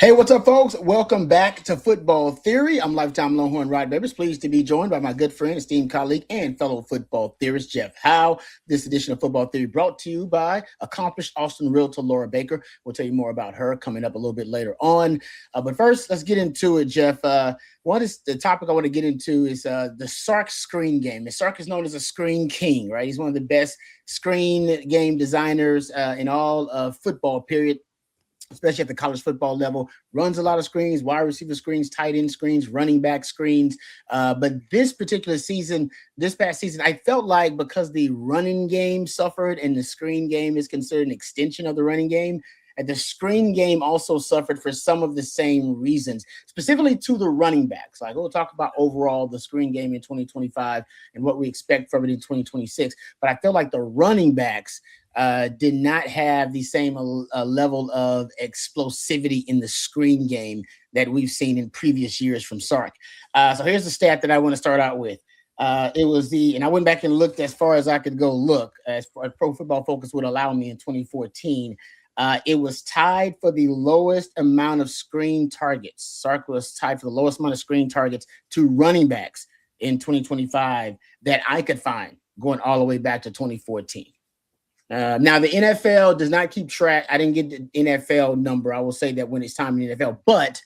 Hey, what's up, folks? Welcome back to Football Theory. I'm lifetime Longhorn Rod Babers. Pleased to be joined by my good friend, esteemed colleague, and fellow football theorist, Jeff Howe. This edition of Football Theory brought to you by accomplished Austin realtor Laura Baker. We'll tell you more about her coming up a little bit later on. But first, let's get into it, Jeff. What is the topic I want to get into is the Sark screen game. The Sark is known as a screen king, right? He's one of the best screen game designers in all of football, period. Especially at the college football level, runs a lot of screens, wide receiver screens, tight end screens, running back screens. But this particular season, this past season, I felt like because the running game suffered and the screen game is considered an extension of the running game, and the screen game also suffered for some of the same reasons, specifically to the running backs. Like we'll talk about overall the screen game in 2025 and what we expect from it in 2026. But I feel like the running backs did not have the same level of explosivity in the screen game that we've seen in previous years from Sark. So here's the stat that I want to start out with. It was and I went back and looked as far as I could go look, as far as Pro Football Focus would allow me in 2014. It was tied for the lowest amount of screen targets. Sark was tied for the lowest amount of screen targets to running backs in 2025 that I could find, going all the way back to 2014. Now, the NFL does not keep track. I didn't get the NFL number. I will say that when it's time in the NFL. But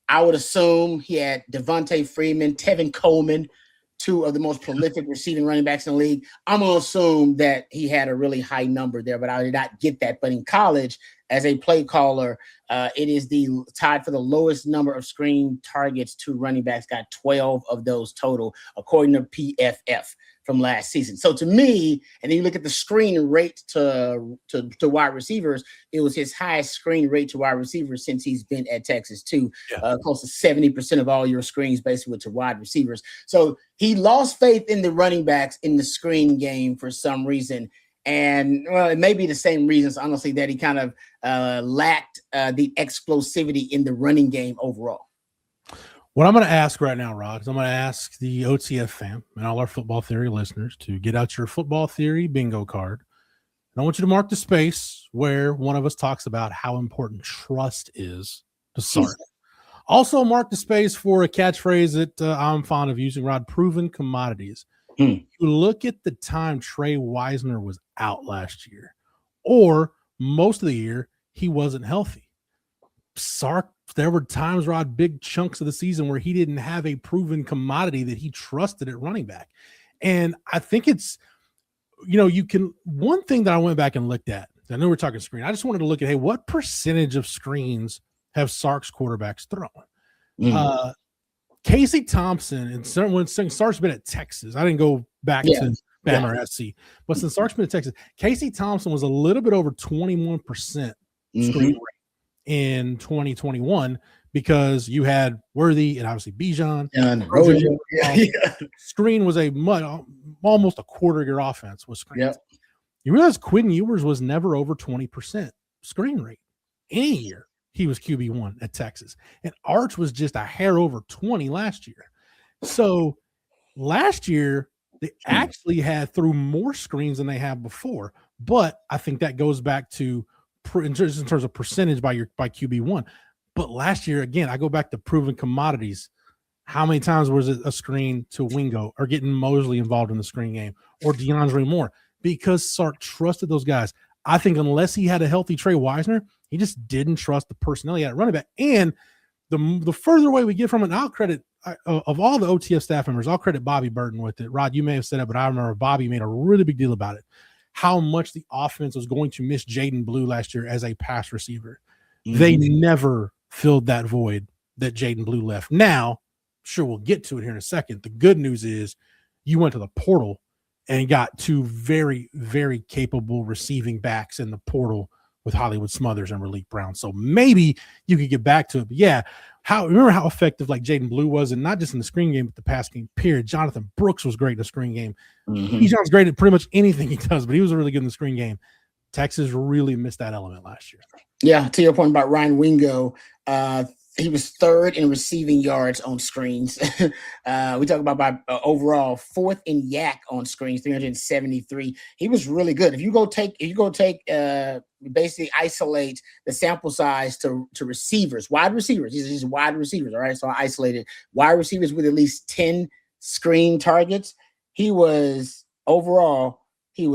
I would assume he had Devontae Freeman, Tevin Coleman, two of the most prolific receiving running backs in the league. I'm going to assume that he had a really high number there, but I did not get that. But in college, as a play caller, it is tied for the lowest number of screen targets to running backs, got 12 of those total, according to PFF from last season. So to me, and then you look at the screen rate to wide receivers, it was his highest screen rate to wide receivers since he's been at Texas too. Yeah. Close to 70% of all your screens basically went to wide receivers. So he lost faith in the running backs in the screen game for some reason. And well, it may be the same reasons, honestly, that he kind of lacked the explosivity in the running game overall. What I'm going to ask right now, Rod, is I'm going to ask the OTF fam and all our Football Theory listeners to get out your Football Theory bingo card. And I want you to mark the space where one of us talks about how important trust is to Sark. Also mark the space for a catchphrase that I'm fond of using, Rod, proven commodities. You look at the time Trey Wisner was out last year, or most of the year he wasn't healthy. Sark, there were times, Rod, big chunks of the season where he didn't have a proven commodity that he trusted at running back. And I think it's, one thing that I went back and looked at, I know we're talking screen. I just wanted to look at, hey, what percentage of screens have Sark's quarterbacks thrown? Casey Thompson, and when Sark's been at Texas, I didn't go back to Bama or SC, but since Sark's been at Texas, Casey Thompson was a little bit over 21% screen rate in 2021 because you had Worthy and obviously Bijan. Screen was almost a quarter of your offense was screen. Yep. You realize Quinn Ewers was never over 20% screen rate any year. He was QB1 at Texas. And Arch was just a hair over 20 last year. So last year, they actually threw more screens than they have before. But I think that goes back to in terms of percentage by QB1. But last year, again, I go back to proven commodities. How many times was it a screen to Wingo or getting Mosley involved in the screen game or DeAndre Moore? Because Sark trusted those guys. I think unless he had a healthy Trey Wisner, he just didn't trust the personnel he had at running back. And the further away we get from it, and I'll credit of all the OTF staff members, I'll credit Bobby Burton with it. Rod, you may have said it, but I remember Bobby made a really big deal about it. How much the offense was going to miss Jaden Blue last year as a pass receiver. They never filled that void that Jaden Blue left. Now, sure, we'll get to it here in a second. The good news is you went to the portal and got two very, very capable receiving backs in the portal with Hollywood Smothers and Relief Brown. So maybe you could get back to it. But yeah, remember how effective like Jaden Blue was, and not just in the screen game, but the pass game period. Jonathan Brooks was great in the screen game. Bijan's great at pretty much anything he does, but he was really good in the screen game. Texas really missed that element last year. Yeah, to your point about Ryan Wingo, He was third in receiving yards on screens. We talk about by overall fourth in yak on screens, 373. He was really good. If you go take basically isolate the sample size to receivers, wide receivers. These are wide receivers. All right, so I isolated wide receivers with at least 10 screen targets. He was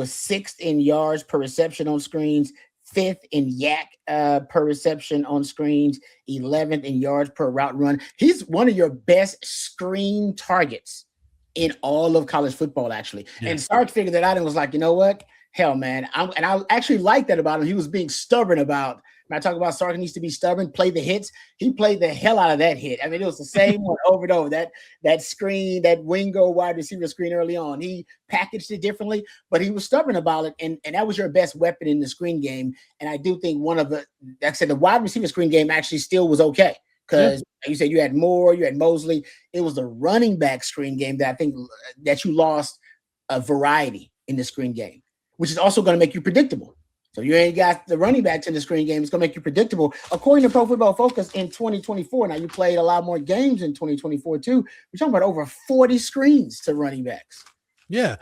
sixth in yards per reception on screens, fifth in yak per reception on screens, 11th in yards per route run. He's one of your best screen targets in all of college football, actually. Yeah. And Sark figured that out and was like, you know what? Hell, man. I actually like that about him. He was being stubborn about. When I talk about Sark needs to be stubborn, play the hits. He played the hell out of that hit. I mean, it was the same one over and over. That screen, that wingo wide receiver screen early on. He packaged it differently, but he was stubborn about it. And that was your best weapon in the screen game. And I do think like I said, the wide receiver screen game actually still was okay. Because you said you had Moore, you had Mosley. It was the running back screen game that I think that you lost a variety in the screen game, which is also going to make you predictable. So you ain't got the running backs in the screen game. It's going to make you predictable. According to Pro Football Focus in 2024, now you played a lot more games in 2024 too. We're talking about over 40 screens to running backs. Yeah.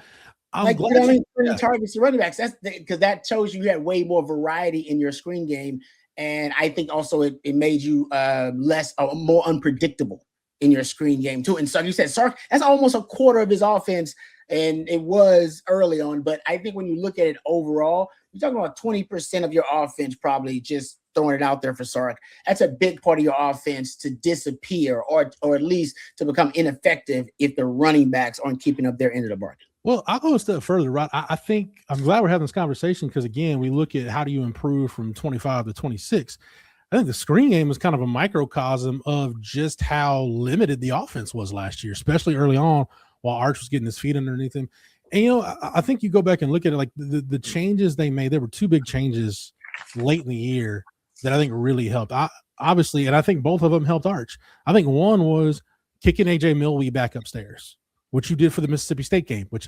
Like you don't need targets to running backs. That's because that shows you had way more variety in your screen game. And I think also it made you more unpredictable in your screen game too. And so you said Sark, that's almost a quarter of his offense. And it was early on, but I think when you look at it overall, you're talking about 20% of your offense probably just throwing it out there for Sark. That's a big part of your offense to disappear or at least to become ineffective if the running backs aren't keeping up their end of the bargain. Well, I'll go a step further, Rod. I think I'm glad we're having this conversation because, again, we look at how do you improve from 25 to 26. I think the screen game is kind of a microcosm of just how limited the offense was last year, especially early on while Arch was getting his feet underneath him. And, I think you go back and look at it, like the changes they made, there were two big changes late in the year that I think really helped. Obviously, and I think both of them helped Arch. I think one was kicking A.J. Milwee back upstairs, which you did for the Mississippi State game, which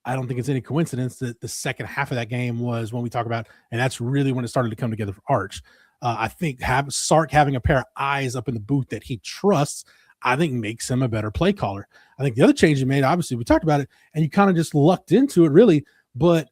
I don't think it's any coincidence that the second half of that game was when we talk about, and that's really when it started to come together for Arch. I think Sark having a pair of eyes up in the booth that he trusts, I think makes him a better play caller. I think the other change you made, obviously, we talked about it, and you kind of just lucked into it, really. But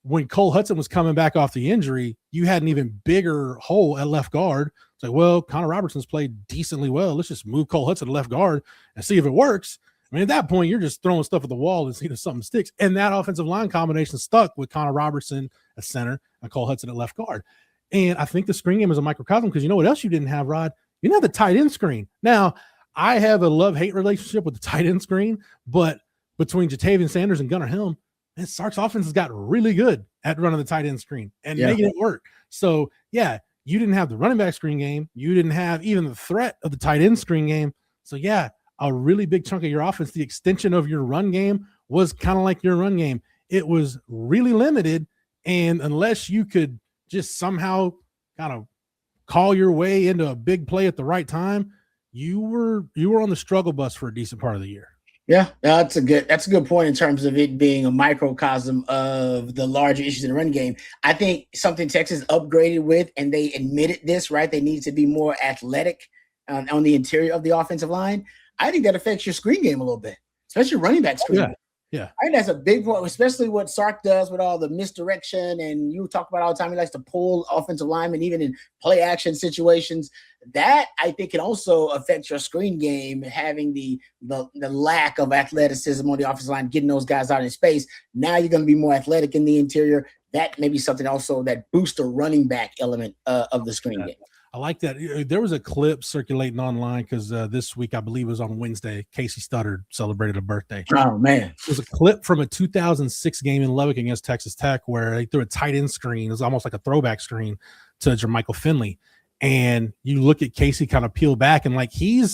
when Cole Hudson was coming back off the injury, you had an even bigger hole at left guard. It's like, well, Connor Robertson's played decently well. Let's just move Cole Hudson to left guard and see if it works. I mean, at that point, you're just throwing stuff at the wall and seeing if something sticks. And that offensive line combination stuck with Connor Robertson at center and Cole Hudson at left guard. And I think the screen game is a microcosm because you know what else you didn't have, Rod? You didn't have the tight end screen. Now, I have a love-hate relationship with the tight end screen, but between Jatavian Sanders and Gunnar Helm, and Sark's offense has got really good at running the tight end screen and making it work. So, yeah, you didn't have the running back screen game. You didn't have even the threat of the tight end screen game. So, yeah, a really big chunk of your offense, the extension of your run game was kind of like your run game. It was really limited, and unless you could just somehow kind of call your way into a big play at the right time, you were on the struggle bus for a decent part of the year. Yeah, that's a good point in terms of it being a microcosm of the larger issues in the run game. I think something Texas upgraded with, and they admitted this, right? They need to be more athletic on the interior of the offensive line. I think that affects your screen game a little bit, especially your running back screen. Yeah. I think that's a big point, especially what Sark does with all the misdirection. And you talk about all the time, he likes to pull offensive linemen, even in play action situations. That I think can also affect your screen game, having the lack of athleticism on the offensive line, getting those guys out in space. Now you're going to be more athletic in the interior. That may be something also that boosts the running back element of the screen game. I like that. There was a clip circulating online because this week, I believe it was on Wednesday, Casey Studdard celebrated a birthday. Oh, man. It was a clip from a 2006 game in Lubbock against Texas Tech where they threw a tight end screen. It was almost like a throwback screen to Jermichael Finley. And you look at Casey kind of peel back and like he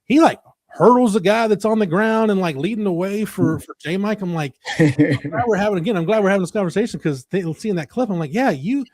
like hurdles the guy that's on the ground and like leading the way for J Mike. I'm like, I'm glad we're having this conversation because seeing that clip, I'm like, yeah, you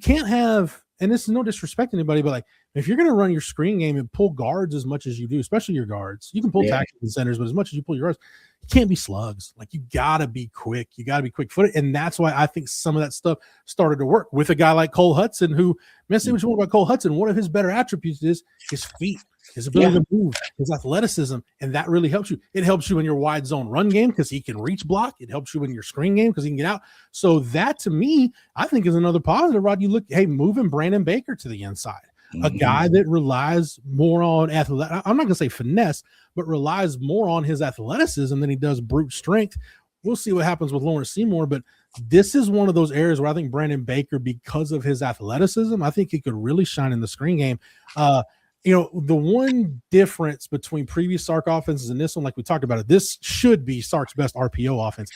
can't have, and this is no disrespect to anybody, but like if you're going to run your screen game and pull guards as much as you do, especially your guards, you can pull tackles and centers, but as much as you pull your guards, you can't be slugs. Like, you gotta be quick. You gotta be quick-footed, and that's why I think some of that stuff started to work with a guy like Cole Hudson, who, man, say what you want about Cole Hudson, one of his better attributes is his feet, his ability to move, his athleticism, and that really helps you. It helps you in your wide zone run game because he can reach block. It helps you in your screen game because he can get out. So that, to me, I think is another positive, Rod. You look, hey, moving Brandon Baker to the inside. A guy that relies more on I'm not going to say finesse, but relies more on his athleticism than he does brute strength. We'll see what happens with Lawrence Seymour, but this is one of those areas where I think Brandon Baker, because of his athleticism, I think he could really shine in the screen game. The one difference between previous Sark offenses and this one, like we talked about it, this should be Sark's best RPO offense.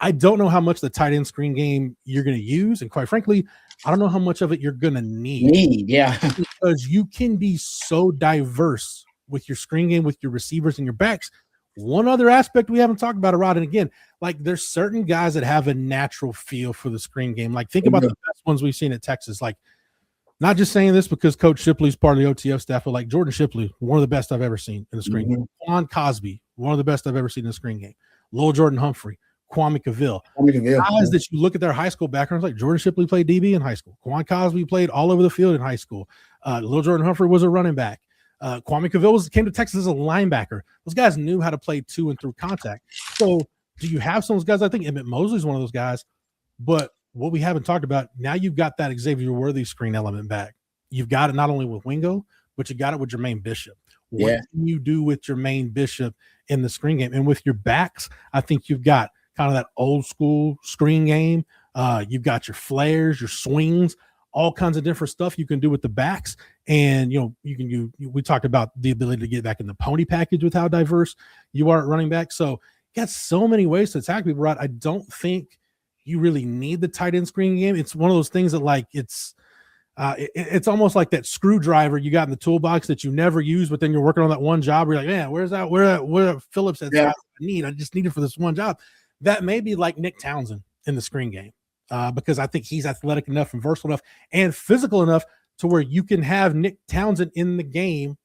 I don't know how much the tight end screen game you're going to use, and quite frankly, I don't know how much of it you're going to need. Because you can be so diverse with your screen game, with your receivers and your backs. One other aspect we haven't talked about, Rod, and again, like, there's certain guys that have a natural feel for the screen game. Like, think about the best ones we've seen at Texas. Like, not just saying this because Coach Shipley's part of the OTF staff, but like Jordan Shipley, one of the best I've ever seen in the screen game. Quan Cosby, one of the best I've ever seen in the screen game. Lil Jordan Humphrey, Kwame Cavill. Guys that you look at their high school backgrounds, like Jordan Shipley played DB in high school. Quan Cosby played all over the field in high school. Lil Jordan Humphrey was a running back. Kwame Cavill came to Texas as a linebacker. Those guys knew how to play to and through contact. So do you have some of those guys? I think Emmett Mosley's one of those guys. But what we haven't talked about, now you've got that Xavier Worthy screen element back. You've got it not only with Wingo, but you got it with Jermaine Bishop. What can you do with Jermaine Bishop in the screen game? And with your backs, I think you've got kind of that old school screen game. You've got your flares, your swings, all kinds of different stuff you can do with the backs. And, we talked about the ability to get back in the pony package with how diverse you are at running back. So you got so many ways to attack people, Rod. I don't think you really need the tight end screen game. It's one of those things that, like, it's almost like that screwdriver you got in the toolbox that you never use, but then you're working on that one job where you're like, man, where Phillips said, I just need it for this one job. That may be like Nick Townsend in the screen game, because I think he's athletic enough and versatile enough and physical enough to where you can have Nick Townsend in the game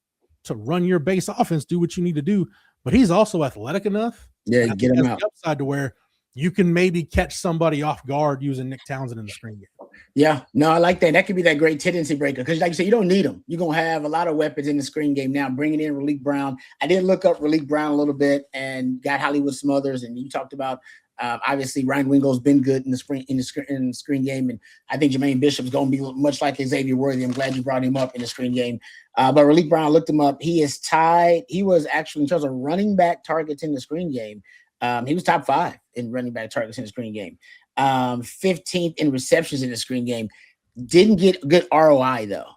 to run your base offense, do what you need to do. But he's also athletic enough. Yeah, get him out. The upside to where you can maybe catch somebody off guard using Nick Townsend in the screen game. Yeah, no, I like that. That could be that great tendency breaker because, like you said, you don't need them. You're going to have a lot of weapons in the screen game now. Bringing in Raleek Brown. I did look up Raleek Brown a little bit and got Hollywood Smothers, and you talked about obviously Ryan Wingo's been good in the screen game, and I think Jermaine Bishop's going to be much like Xavier Worthy. I'm glad you brought him up in the screen game. But Raleek Brown, I looked him up. He is tied. He was actually, in terms of running back targets in the screen game, he was top 5 in running back targets in the screen game. 15th in receptions in the screen game. Didn't get good ROI though.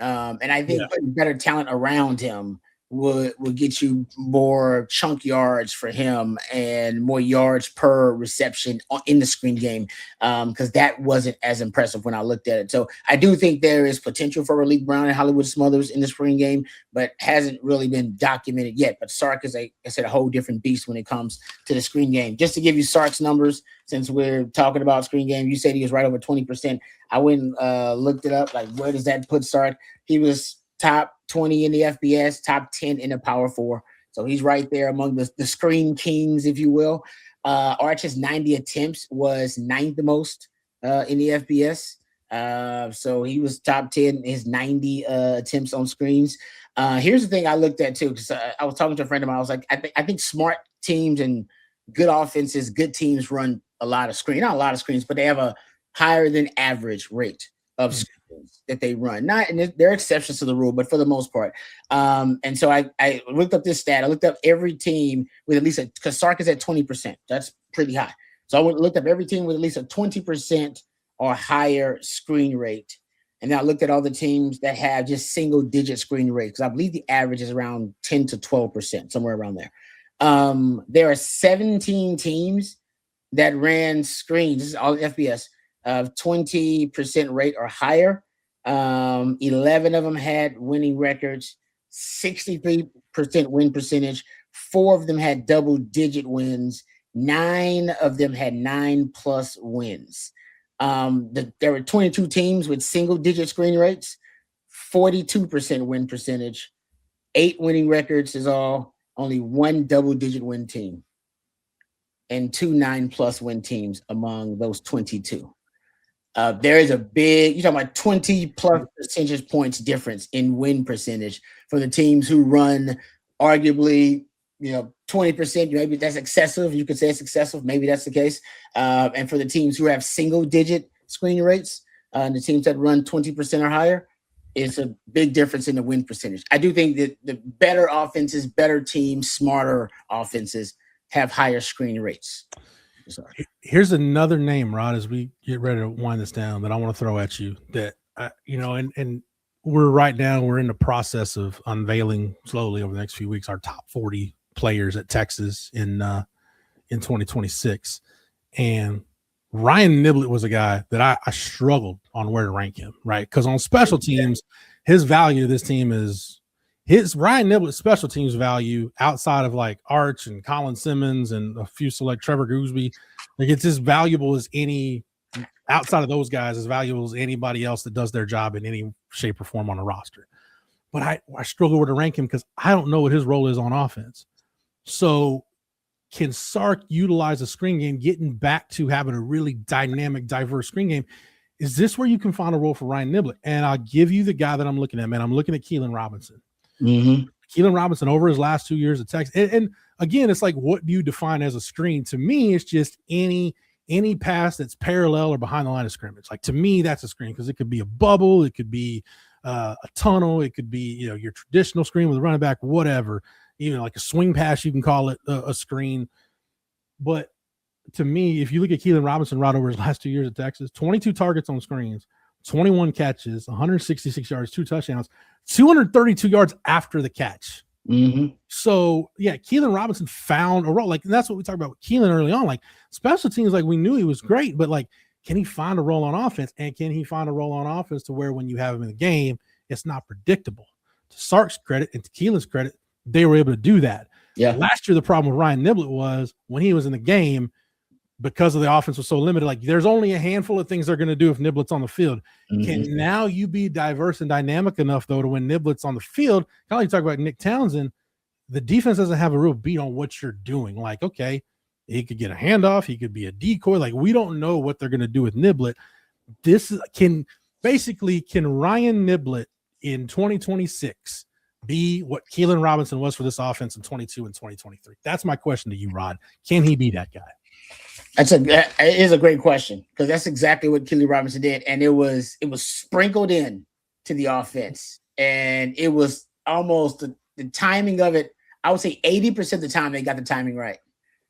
And I think putting better talent around him would get you more chunk yards for him and more yards per reception in the screen game, because that wasn't as impressive when I looked at it. So I do think there is potential for Raleek Brown and Hollywood Smothers in the screen game, but hasn't really been documented yet. But Sark is a whole different beast when it comes to the screen game. Just to give you Sark's numbers, since we're talking about screen game, you said he was right over 20%. I went and looked it up. Like, where does that put Sark? He was top 20 in the FBS, top 10 in the Power 4. So he's right there among the screen kings, if you will. Arch's 90 attempts was 9th the most in the FBS. So he was top 10, his 90 attempts on screens. Here's the thing I looked at too, because I was talking to a friend of mine. I was like, I think smart teams and good offenses, good teams run a lot of screens. Not a lot of screens, but they have a higher than average rate of screens that they run. And there are exceptions to the rule, but for the most part. And so I looked up this stat. I looked up every team with at least because Sark is at 20%. That's pretty high. So I looked up every team with at least a 20% or higher screen rate. And then I looked at all the teams that have just single digit screen rate, because I believe the average is around 10 to 12%, somewhere around there. There are 17 teams that ran screens, this is all FBS, of 20% rate or higher. 11 of them had winning records, 63% win percentage. 4 of them had double-digit wins. 9 of them had 9+ wins. There were 22 teams with single-digit screen rates, 42% win percentage, 8 winning records is all. Only 1 double-digit win team. and 2 9+ win teams among those 22. There is a big, you're talking about 20+ percentage points difference in win percentage for the teams who run arguably, 20%. Maybe that's excessive. You could say it's excessive. Maybe that's the case. And for the teams who have single digit screen rates, and the teams that run 20% or higher, it's a big difference in the win percentage. I do think that the better offenses, better teams, smarter offenses have higher screen rates. Sorry. Here's another name, Rod, as we get ready to wind this down, that I want to throw at you that, and we're in the process of unveiling slowly over the next few weeks our top 40 players at Texas in 2026. And Ryan Niblett was a guy that I struggled on where to rank him, right? Because on special teams, his value to this team is Ryan Niblett's special teams value outside of like Arch and Colin Simmons and a few select Trevor Gooseby. Like it's as valuable as any outside of those guys, as valuable as anybody else that does their job in any shape or form on a roster. But I struggle with to rank him because I don't know what his role is on offense. So can Sark utilize a screen game, getting back to having a really dynamic, diverse screen game? Is this where you can find a role for Ryan Niblett? And I'll give you the guy that I'm looking at, man. I'm looking at Keelan Robinson. Mm-hmm. Keelan Robinson over his last 2 years at Texas. And again, it's like, what do you define as a screen? To me, it's just any pass that's parallel or behind the line of scrimmage. Like to me, that's a screen because it could be a bubble, it could be a tunnel, it could be your traditional screen with a running back, whatever. Even like a swing pass, you can call it a screen. But to me, if you look at Keelan Robinson right over his last 2 years at Texas, 22 targets on screens, 21 catches, 166 yards, 2 touchdowns, 232 yards after the catch. Mm-hmm. So, yeah, Keelan Robinson found a role. Like, and that's what we talked about with Keelan early on. Like, special teams, like, we knew he was great, but, like, can he find a role on offense? And can he find a role on offense to where when you have him in the game, it's not predictable? To Sark's credit and to Keelan's credit, they were able to do that. Yeah. Last year, the problem with Ryan Niblett was when he was in the game, because of the offense was so limited, like there's only a handful of things they're going to do if Niblett's on the field. Mm-hmm. Can now you be diverse and dynamic enough, though, to when Niblett's on the field? Kind of like you talk about Nick Townsend, the defense doesn't have a real beat on what you're doing. Like, okay, he could get a handoff. He could be a decoy. Like, we don't know what they're going to do with Niblett. Can Ryan Niblett in 2026 be what Keelan Robinson was for this offense in 22 and 2023? That's my question to you, Rod. Can he be that guy? It is a great question because that's exactly what Keelan Robinson did, and it was sprinkled in to the offense, and it was almost the timing of it. I would say 80% of the time they got the timing right.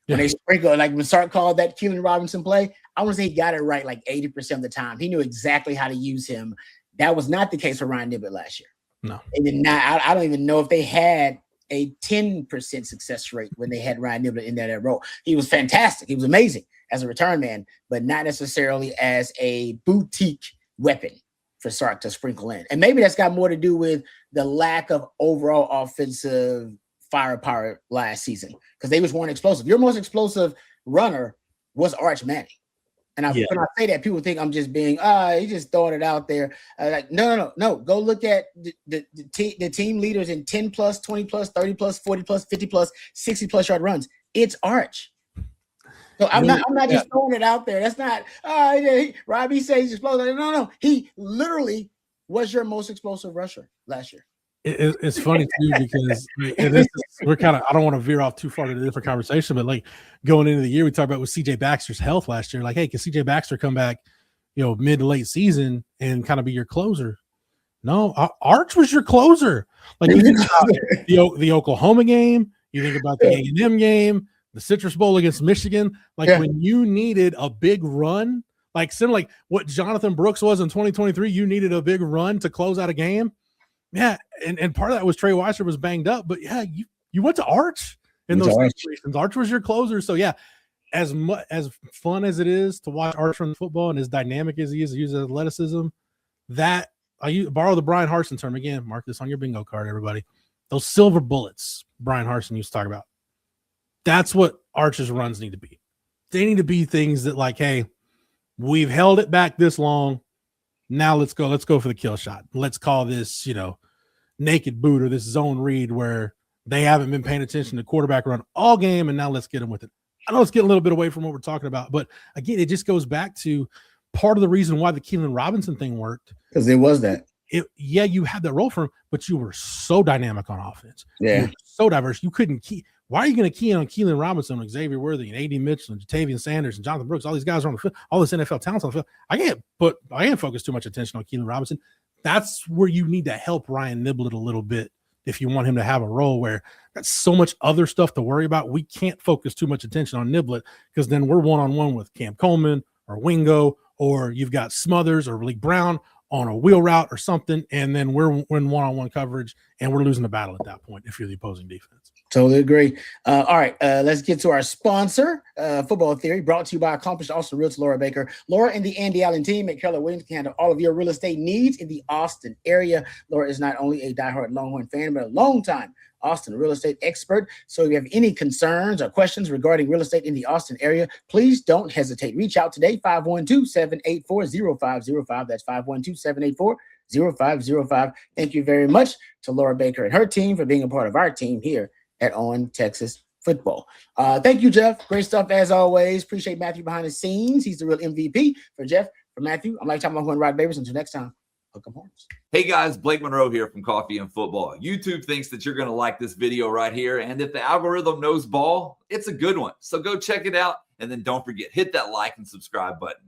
When they sprinkled, like when Sark called that Keelan Robinson play, I want to say he got it right like 80% of the time. He knew exactly how to use him. That was not the case for Ryan Niblett last year. No, they did not. I don't even know if they had a 10% success rate when they had Ryan Niblett in that role. He was fantastic. He was amazing as a return man, but not necessarily as a boutique weapon for Sark to sprinkle in. And maybe that's got more to do with the lack of overall offensive firepower last season because they just weren't explosive. Your most explosive runner was Arch Manning. And when I say that, people think I'm just being, he just throwing it out there. Like, no. Go look at the team leaders in 10+, 20+, 30+, 40+, 50+, 60+ yard runs. It's Arch. So I'm not just throwing it out there. That's not, Robbie says he's explosive. No. He literally was your most explosive rusher last year. It's funny too because we're kind of, I don't want to veer off too far to a different conversation, but like going into the year, we talked about with CJ Baxter's health last year. Like, hey, can CJ Baxter come back, mid to late season and kind of be your closer? No, Arch was your closer. Like you think about the Oklahoma game, you think about the A&M game, the Citrus Bowl against Michigan. Like when you needed a big run, like similar like what Jonathan Brooks was in 2023, you needed a big run to close out a game. Yeah, and part of that was Trey Weiser was banged up, but yeah, you went to Arch in those situations. Arch was your closer, so yeah, as fun as it is to watch Arch run football and as dynamic as he is to use athleticism, that I borrow the Brian Harsin term again. Mark this on your bingo card, everybody. Those silver bullets Brian Harsin used to talk about. That's what Arch's runs need to be. They need to be things that like, hey, we've held it back this long. Now let's go for the kill shot. Let's call this, naked boot or this zone read where they haven't been paying attention to quarterback run all game, and now let's get them with it. I know it's getting a little bit away from what we're talking about, but again, it just goes back to part of the reason why the Keelan Robinson thing worked. Because it was that. Yeah, you had that role for him, but you were so dynamic on offense. Yeah. You were so diverse. You couldn't key. Why are you going to key in on Keelan Robinson, and Xavier Worthy, and A.D. Mitchell, and Jatavian Sanders, and Jonathan Brooks? All these guys are on the field. All this NFL talent on the field. I can't focus too much attention on Keelan Robinson. That's where you need to help Ryan Niblett a little bit if you want him to have a role where that's so much other stuff to worry about. We can't focus too much attention on Niblett because then we're one-on-one with Cam Coleman or Wingo, or you've got Smothers or Malik Brown on a wheel route or something, and then we're in one-on-one coverage, and we're losing the battle at that point if you're the opposing defense. Totally agree. All right, let's get to our sponsor, Football Theory, brought to you by accomplished Austin realtor Laura Baker. Laura and the Andy Allen team at Keller Williams can handle all of your real estate needs in the Austin area. Laura is not only a diehard Longhorn fan, but a long-time Austin real estate expert. So if you have any concerns or questions regarding real estate in the Austin area, please don't hesitate. Reach out today, 512-784-0505. That's 512-784-0505. Thank you very much to Laura Baker and her team for being a part of our team here at On Texas Football. Thank you, Jeff. Great stuff as always. Appreciate Matthew behind the scenes. He's the real MVP. For Jeff, for Matthew, I'm Lifetime Longhorn Rod Babers. Until next time, hook 'em horns. Hey guys, Blake Monroe here from Coffee and Football. YouTube thinks that you're going to like this video right here. And if the algorithm knows ball, it's a good one. So go check it out. And then don't forget, hit that like and subscribe button.